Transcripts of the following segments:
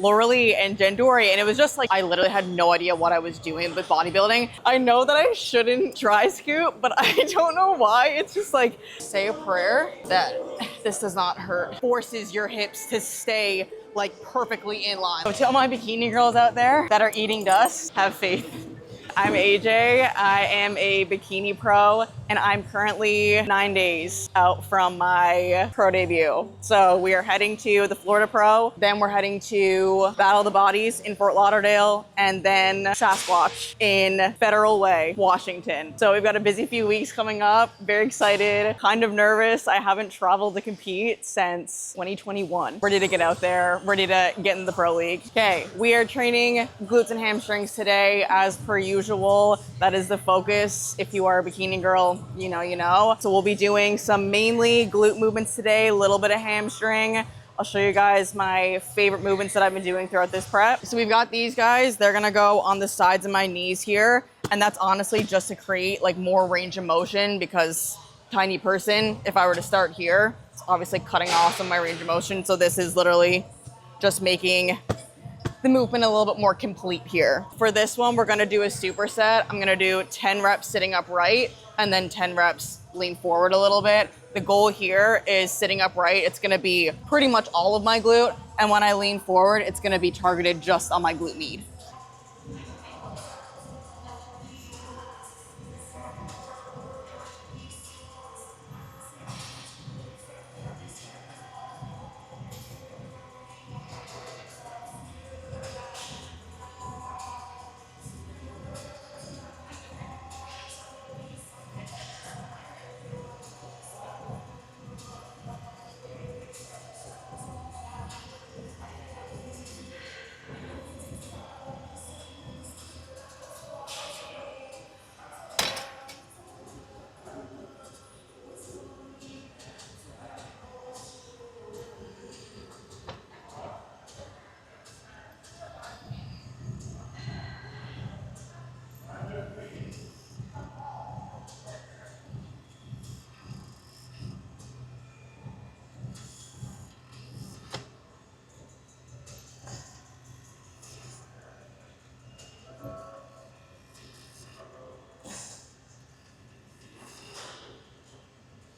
Lorelei and Jandori, and it was just like I literally had no idea what I was doing with bodybuilding. I know that I shouldn't try scoot, but I don't know why. It's just like, say a prayer that this does not hurt. Forces your hips to stay like perfectly in line. So to all my bikini girls out there that are eating dust, have faith. I'm AJ, I am a bikini pro, and I'm currently 9 days out from my pro debut. So we are heading to the Florida Pro, then we're heading to Battle of the Bodies in Fort Lauderdale, and then Sasquatch in Federal Way, Washington. So we've got a busy few weeks coming up, very excited, kind of nervous. I haven't traveled to compete since 2021. Ready to get out there, ready to get in the pro league. Okay, we are training glutes and hamstrings today as per usual. That is the focus. If you are a bikini girl, you know. So we'll be doing some mainly glute movements today, a little bit of hamstring. I'll show you guys my favorite movements that I've been doing throughout this prep. So we've got these guys, they're gonna go on the sides of my knees here. And that's honestly just to create like more range of motion, because tiny person, if I were to start here, it's obviously cutting off some of my range of motion. So this is literally just making the movement a little bit more complete here. For this one, we're gonna do a superset. I'm gonna do 10 reps sitting upright and then 10 reps lean forward a little bit. The goal here is sitting upright. It's gonna be pretty much all of my glute. And when I lean forward, it's gonna be targeted just on my glute med.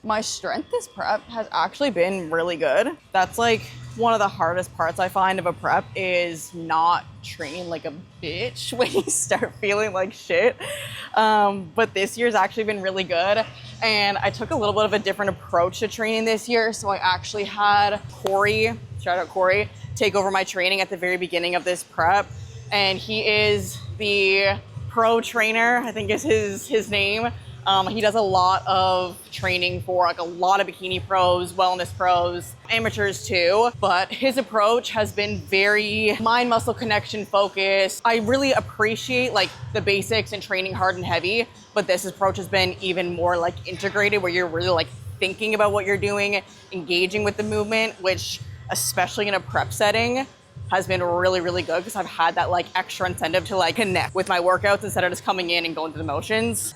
My strength this prep has actually been really good. That's like one of the hardest parts I find of a prep, is not training like a bitch when you start feeling like shit. But this year's actually been really good. And I took a little bit of a different approach to training this year. So I actually had Corey, shout out Corey, take over my training at the very beginning of this prep. And he is the pro trainer, I think is his name. He does a lot of training for like a lot of bikini pros, wellness pros, amateurs too. But his approach has been very mind-muscle connection focused. I really appreciate like the basics and training hard and heavy, but this approach has been even more like integrated, where you're really like thinking about what you're doing, engaging with the movement, which especially in a prep setting has been really, really good, because I've had that like extra incentive to like connect with my workouts instead of just coming in and going through the motions.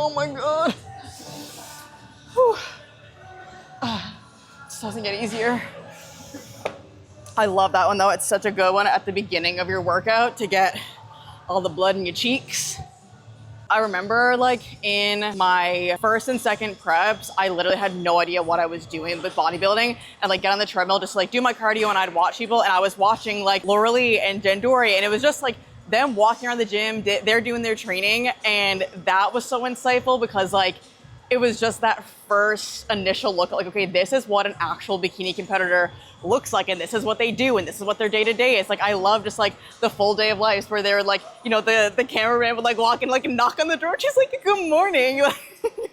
Oh my God. This doesn't get easier. I love that one though. It's such a good one at the beginning of your workout to get all the blood in your cheeks. I remember like in my first and second preps, I literally had no idea what I was doing with bodybuilding, and like get on the treadmill just like do my cardio, and I'd watch people, and I was watching like Lorelei and Jandori, and it was just like them walking around the gym, they're doing their training, and that was so insightful because like, it was just that first initial look at like, okay, this is what an actual bikini competitor looks like, and this is what they do, and this is what their day-to-day is. Like, I love just like the full day of life where they're like, you know, the cameraman would like walk in, like knock on the door, just like, good morning.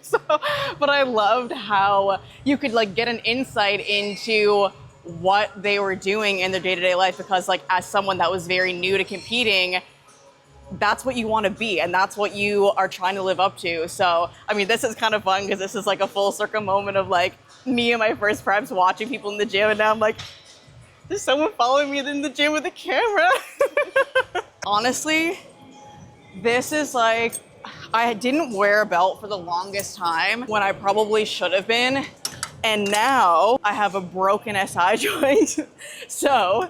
So, but I loved how you could like get an insight into what they were doing in their day-to-day life, because like as someone that was very new to competing, that's what you want to be, and that's what you are trying to live up to. So, I mean, this is kind of fun because this is like a full circle moment of like me and my first preps watching people in the gym, and now I'm like, there's someone following me in the gym with a camera. Honestly, this is like, I didn't wear a belt for the longest time when I probably should have been, and now I have a broken SI joint. So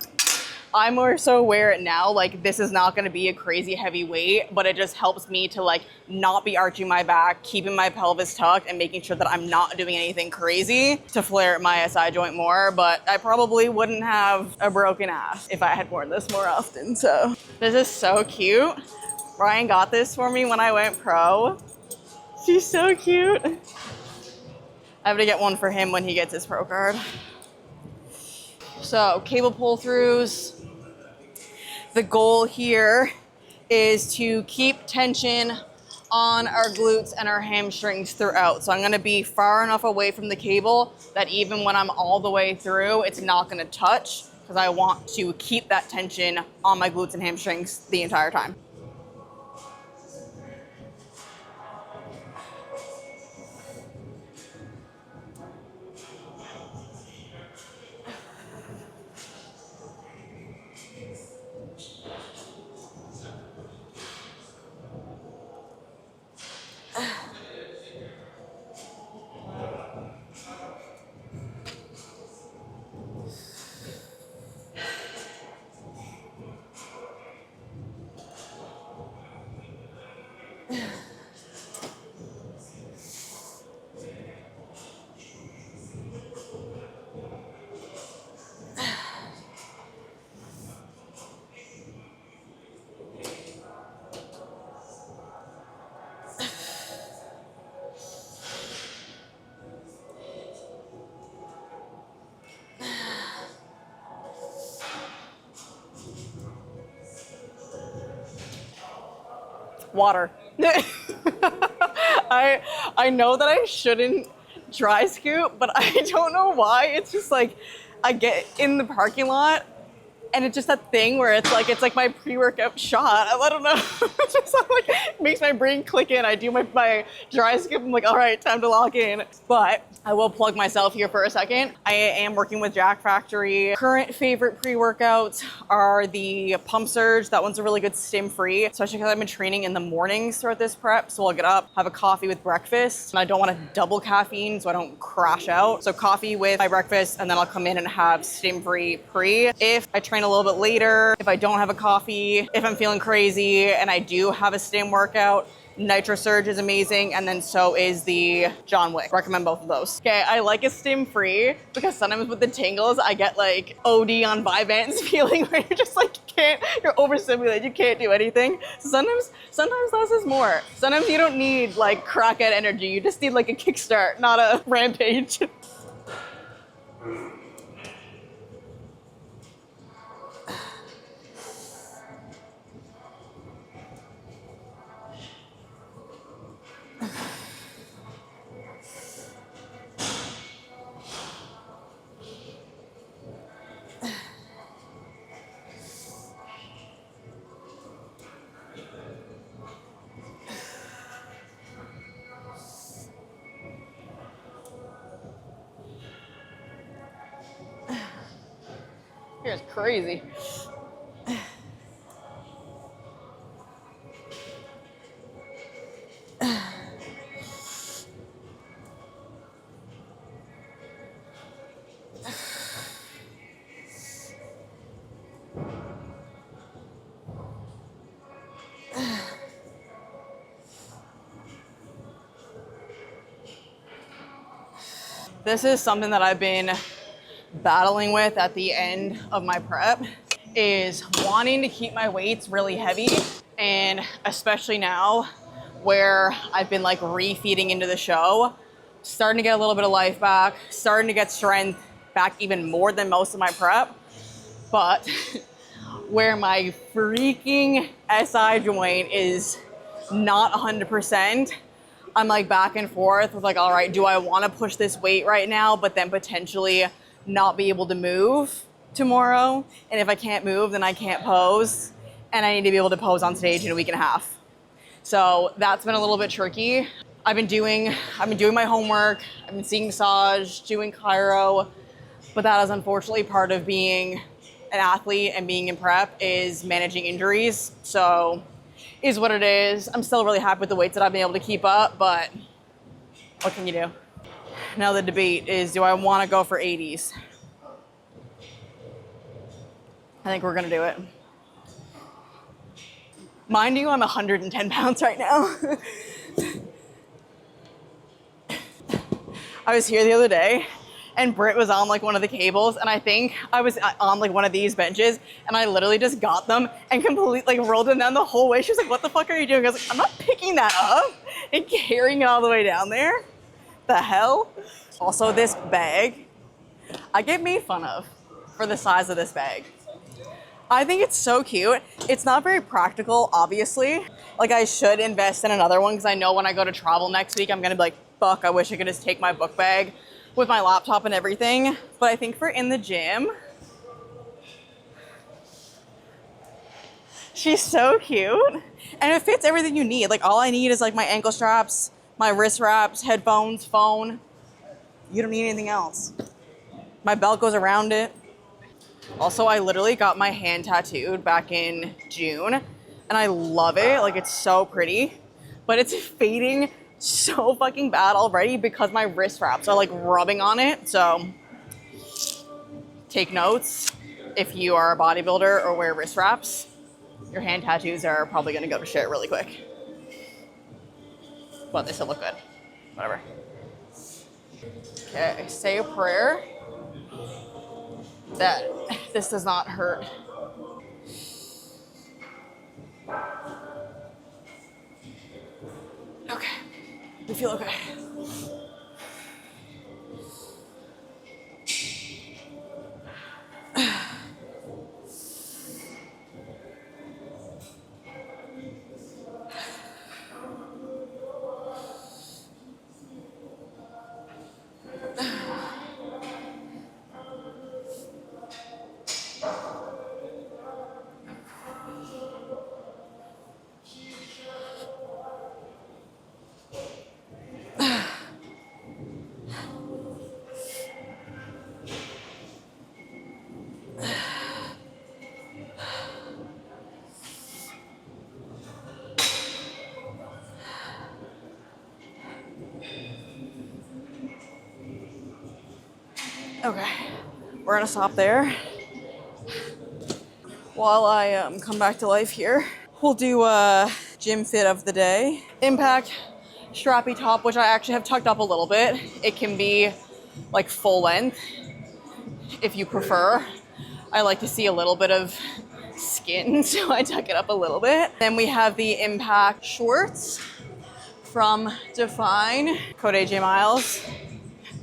I more so wear it now. Like, this is not gonna be a crazy heavy weight, but it just helps me to like not be arching my back, keeping my pelvis tucked, and making sure that I'm not doing anything crazy to flare my SI joint more. But I probably wouldn't have a broken ass if I had worn this more often. So this is so cute. Ryan got this for me when I went pro. She's so cute. I have to get one for him when he gets his pro card. So cable pull-throughs. The goal here is to keep tension on our glutes and our hamstrings throughout. So I'm gonna be far enough away from the cable that even when I'm all the way through, it's not gonna touch, because I want to keep that tension on my glutes and hamstrings the entire time. Water. I know that I shouldn't dry scoop, but I don't know why. It's just like, I get in the parking lot and it's just that thing where it's like my pre-workout shot. I don't know. It's just like, it makes my brain click in. I do my dry scoop. I'm like, all right, time to lock in. But I will plug myself here for a second. I am working with Jack Factory. Current favorite pre-workouts are the Pump Surge. That one's a really good stim-free, especially because I've been training in the mornings throughout this prep. So I'll get up, have a coffee with breakfast. And I don't want to double caffeine so I don't crash out. So coffee with my breakfast, and then I'll come in and have stim-free pre. If I train a little bit later, if I don't have a coffee, if I'm feeling crazy and I do have a stim workout, Nitro Surge is amazing, and then so is the John Wick. Recommend both of those. Okay, I like a stim free because sometimes with the tingles, I get like OD on Vyvanse feeling where you're just like, you're overstimulated, you can't do anything. So sometimes less is more. Sometimes you don't need like crackhead energy, you just need like a kickstart, not a rampage. Here's crazy. This is something that I've been battling with at the end of my prep, is wanting to keep my weights really heavy, and especially now where I've been like refeeding into the show, starting to get a little bit of life back, starting to get strength back even more than most of my prep, but where my freaking SI joint is not 100%, I'm like back and forth with like, all right, do I want to push this weight right now, but then potentially not be able to move tomorrow? And if I can't move, then I can't pose, and I need to be able to pose on stage in a week and a half. So that's been a little bit tricky. I've been doing my homework, I've been seeing massage, doing chiro, but that is unfortunately part of being an athlete and being in prep, is managing injuries. So is what it is. I'm still really happy with the weights that I've been able to keep up, but what can you do? Now the debate is, do I want to go for 80s? I think we're gonna do it. Mind you, I'm 110 pounds right now. I was here the other day and Britt was on like one of the cables, and I think I was on like one of these benches, and I literally just got them and completely like rolled them down the whole way. She was like, what the fuck are you doing? I was like, I'm not picking that up and carrying it all the way down there. The hell? Also, this bag, I get made fun of for the size of this bag. I think it's so cute. It's not very practical, obviously. Like, I should invest in another one, because I know when I go to travel next week, I'm gonna be like, fuck, I wish I could just take my book bag with my laptop and everything. But I think for in the gym, she's so cute. And it fits everything you need. Like, all I need is like my ankle straps, my wrist wraps, headphones, phone. You don't need anything else. My belt goes around it. Also, I literally got my hand tattooed back in June, and I love it. Like, it's so pretty, but it's fading so fucking bad already because my wrist wraps are like rubbing on it. So take notes. If you are a bodybuilder or wear wrist wraps, your hand tattoos are probably gonna go to shit really quick. But they still look good. Whatever. Okay, say a prayer that this does not hurt. Okay, you feel okay. Okay, we're gonna stop there while I come back to life here. We'll do a gym fit of the day. Impact strappy top, which I actually have tucked up a little bit. It can be like full length if you prefer. I like to see a little bit of skin, so I tuck it up a little bit. Then we have the Impact shorts from Dfyne, code AJ Myles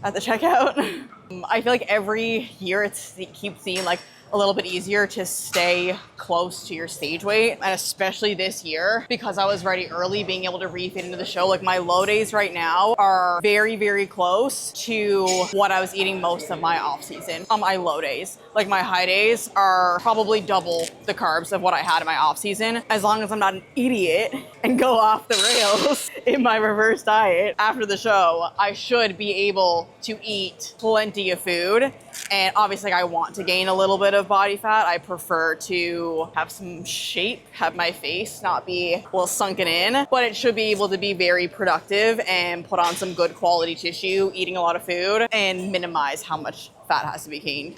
at the checkout. I feel like every year it keeps seeming like a little bit easier to stay close to your stage weight, and especially this year because I was ready early, being able to refit into the show. Like, my low days right now are very, very close to what I was eating most of my off season on my low days. Like, my high days are probably double the carbs of what I had in my off season. As long as I'm not an idiot and go off the rails in my reverse diet after the show, I should be able to eat plenty of food. And obviously I want to gain a little bit of body fat. I prefer to have some shape, have my face not be a little sunken in, but it should be able to be very productive and put on some good quality tissue, eating a lot of food, and minimize how much fat has to be gained.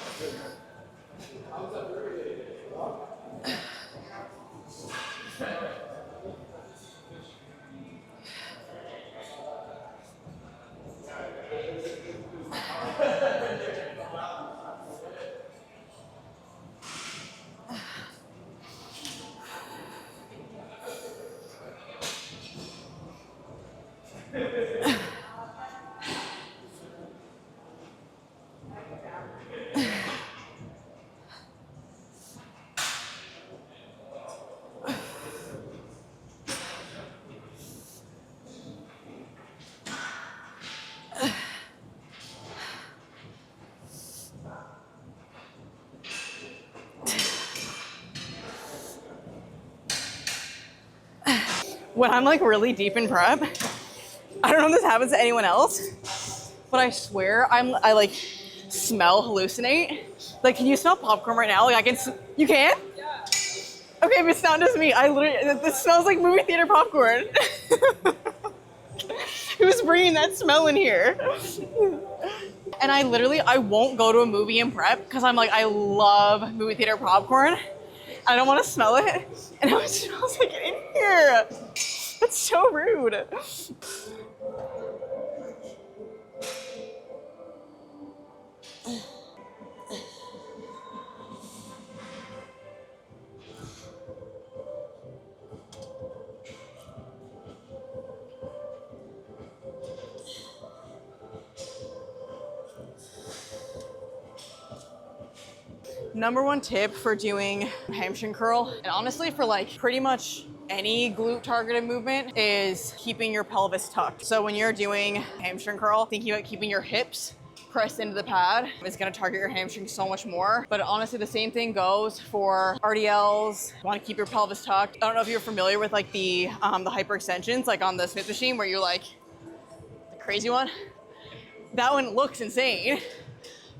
When I'm like really deep in prep, I don't know if this happens to anyone else, but I swear I like smell hallucinate. Like, can you smell popcorn right now? Like I can, you can? Yeah. Okay, but it's not just me. I literally, this smells like movie theater popcorn. Who's bringing that smell in here? And I literally, I won't go to a movie in prep because I'm like, I love movie theater popcorn. I don't want to smell it. And it smells like it in here. That's so rude. Number one tip for doing hamstring curl, and honestly for like pretty much any glute targeted movement, is keeping your pelvis tucked. So when you're doing hamstring curl, thinking about keeping your hips pressed into the pad is gonna target your hamstrings so much more. But honestly, the same thing goes for RDLs. You wanna keep your pelvis tucked. I don't know if you're familiar with like the hyperextensions, like on the Smith machine where you're like, the crazy one. That one looks insane,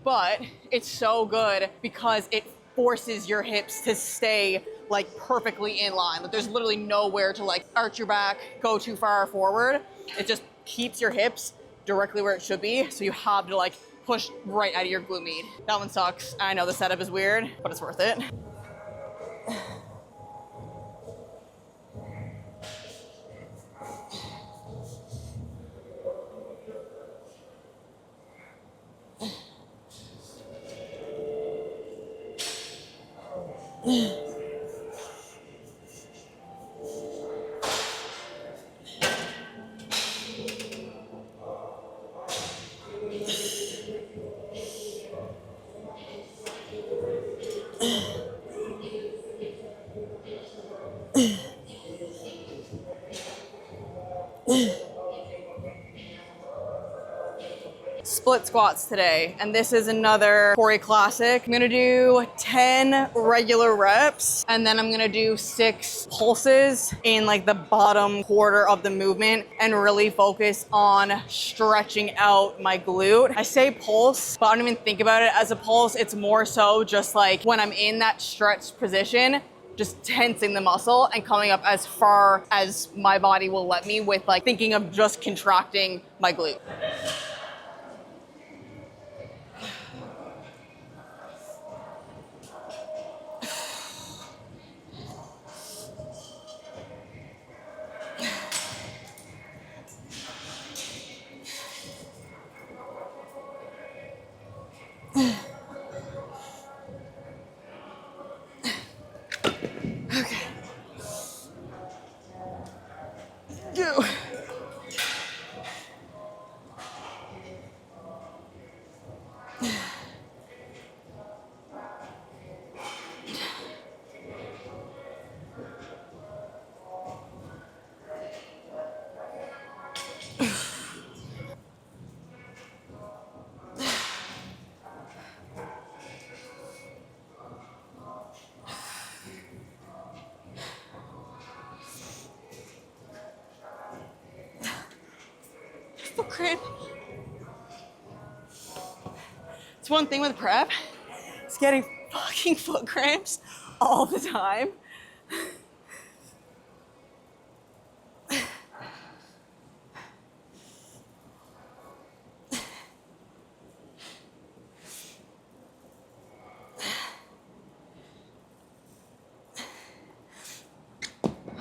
but it's so good because it forces your hips to stay like perfectly in line. Like there's literally nowhere to like arch your back, go too far forward. It just keeps your hips directly where it should be. So you have to like push right out of your glute med. That one sucks. I know the setup is weird, but it's worth it. Split squats today, and this is another Corey classic. I'm gonna do 10 regular reps, and then I'm gonna do 6 pulses in like the bottom quarter of the movement and really focus on stretching out my glute. I say pulse, but I don't even think about it as a pulse. It's more so just like when I'm in that stretched position, just tensing the muscle and coming up as far as my body will let me with like thinking of just contracting my glute. Go. Foot cramp. It's one thing with prep. It's getting fucking foot cramps all the time.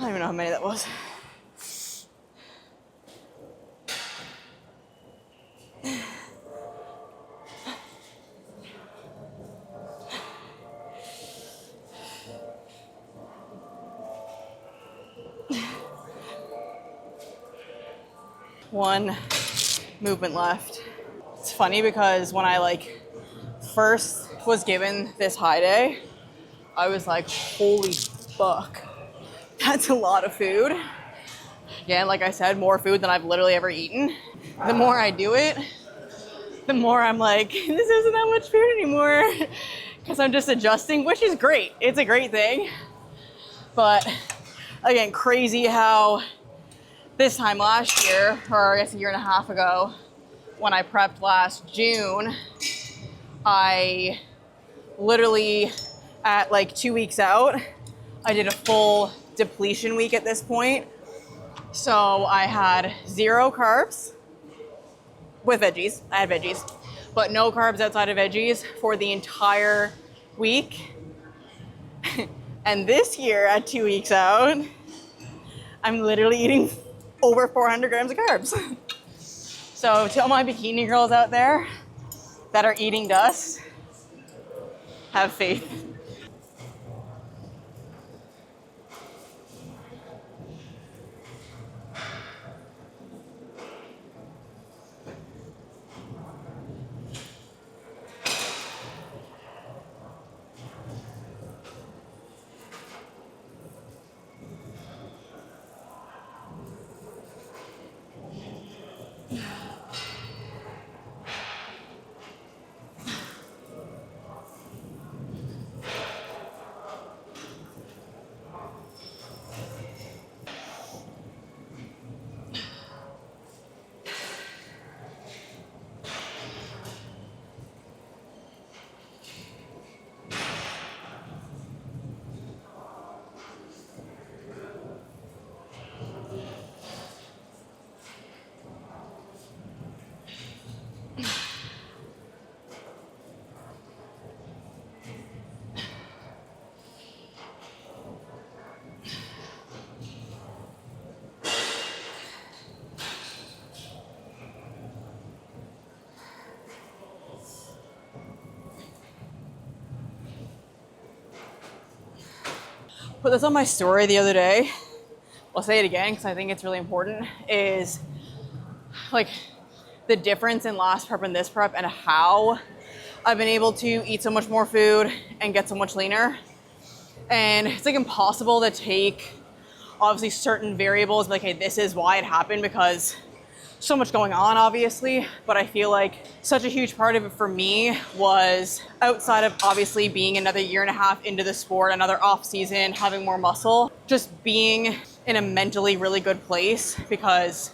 I don't even know how many that was. one movement left. It's funny because when I like first was given this high day, I was like, holy fuck, that's a lot of food. Again, like I said, more food than I've literally ever eaten. The more I do it, the more I'm like, this isn't that much food anymore, because I'm just adjusting, which is great. It's a great thing. But again, crazy how this time last year, or I guess a year and a half ago, when I prepped last June, I literally at like 2 weeks out, I did a full depletion week at this point. So I had 0 carbs with veggies. I had veggies, but no carbs outside of veggies for the entire week. And this year at 2 weeks out, I'm literally eating over 400 grams of carbs. So to all my bikini girls out there that are eating dust, have faith. Put this on my story the other day. I'll say it again because I think it's really important, is like the difference in last prep and this prep and how I've been able to eat so much more food and get so much leaner. And it's like impossible to take obviously certain variables, like, hey, this is why it happened, because so much going on, obviously. But I feel like such a huge part of it for me was outside of obviously being another year and a half into the sport, another off season, having more muscle, just being in a mentally really good place, because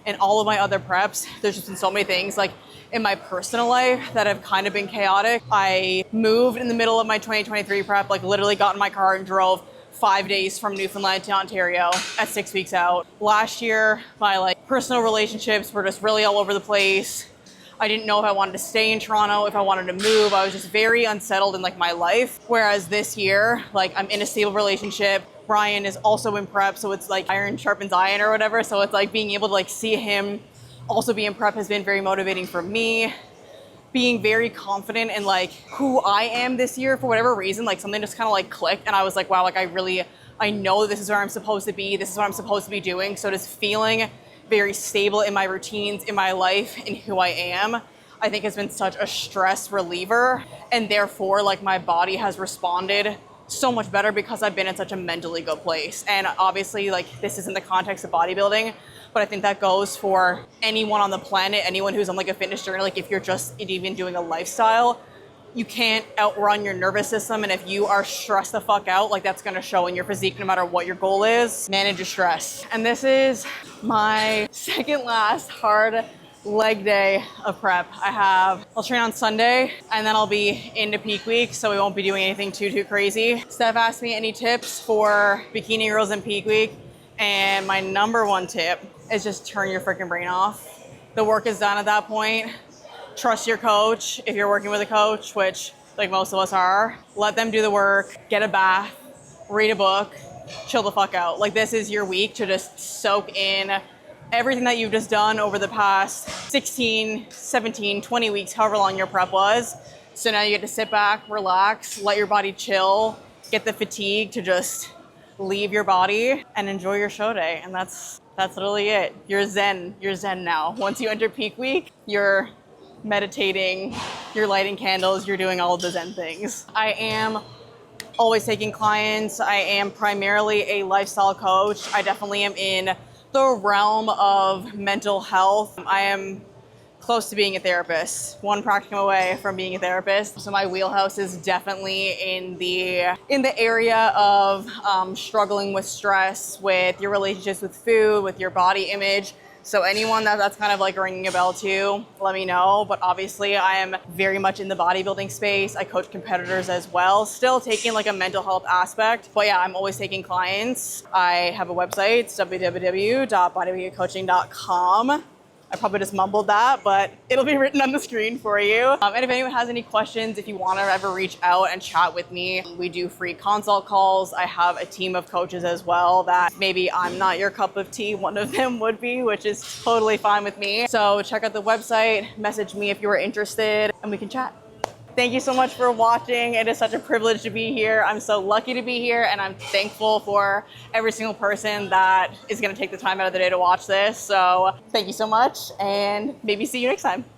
in all of my other preps, there's just been so many things like in my personal life that have kind of been chaotic. I moved in the middle of my 2023 prep, like literally got in my car and drove 5 days from Newfoundland to Ontario at 6 weeks out. Last year, my like personal relationships were just really all over the place. I didn't know if I wanted to stay in Toronto, if I wanted to move. I was just very unsettled in like my life. Whereas this year, like I'm in a stable relationship. Brian is also in prep, so it's like iron sharpens iron or whatever. So it's like being able to like see him also be in prep has been very motivating for me. Being very confident in like who I am this year for whatever reason, like something just kind of like clicked, and I was like, wow, like I know this is where I'm supposed to be. This is what I'm supposed to be doing. So just feeling very stable in my routines, in my life, in who I am, I think has been such a stress reliever. And therefore, like my body has responded so much better because I've been in such a mentally good place. And obviously, like this is in the context of bodybuilding, but I think that goes for anyone on the planet, anyone who's on like a fitness journey. Like if you're just even doing a lifestyle, you can't outrun your nervous system. And if you are stressed the fuck out, like that's gonna show in your physique no matter what your goal is. Manage your stress. And this is my second last hard leg day of prep. I'll train on Sunday and then I'll be into peak week, so we won't be doing anything too crazy. Steph asked me any tips for bikini girls in peak week, and my number one tip is just turn your freaking brain off. The work is done at that point. Trust your coach if you're working with a coach, which like most of us are. Let them do the work, get a bath, read a book, chill the fuck out. Like this is your week to just soak in everything that you've just done over the past 16, 17, 20 weeks, however long your prep was. So now you get to sit back, relax, let your body chill, get the fatigue to just leave your body and enjoy your show day. And that's That's literally it. You're zen. You're zen now. Once you enter peak week, you're meditating, you're lighting candles, you're doing all of the zen things. I am always taking clients. I am primarily a lifestyle coach. I definitely am in the realm of mental health. I am close to being a therapist, one practicum away from being a therapist. So my wheelhouse is definitely in the area of struggling with stress, with your relationships with food, with your body image. So anyone that's kind of like ringing a bell to, let me know. But obviously I am very much in the bodybuilding space. I coach competitors as well, still taking like a mental health aspect. But yeah, I'm always taking clients. I have a website, it's www.bodybuildingcoaching.com. I probably just mumbled that, but it'll be written on the screen for you. And if anyone has any questions, if you want to ever reach out and chat with me, we do free consult calls. I have a team of coaches as well that maybe I'm not your cup of tea, one of them would be, which is totally fine with me. So check out the website, message me if you are interested, and we can chat. Thank you so much for watching. It is such a privilege to be here. I'm so lucky to be here, and I'm thankful for every single person that is going to take the time out of the day to watch this. So thank you so much, and maybe see you next time.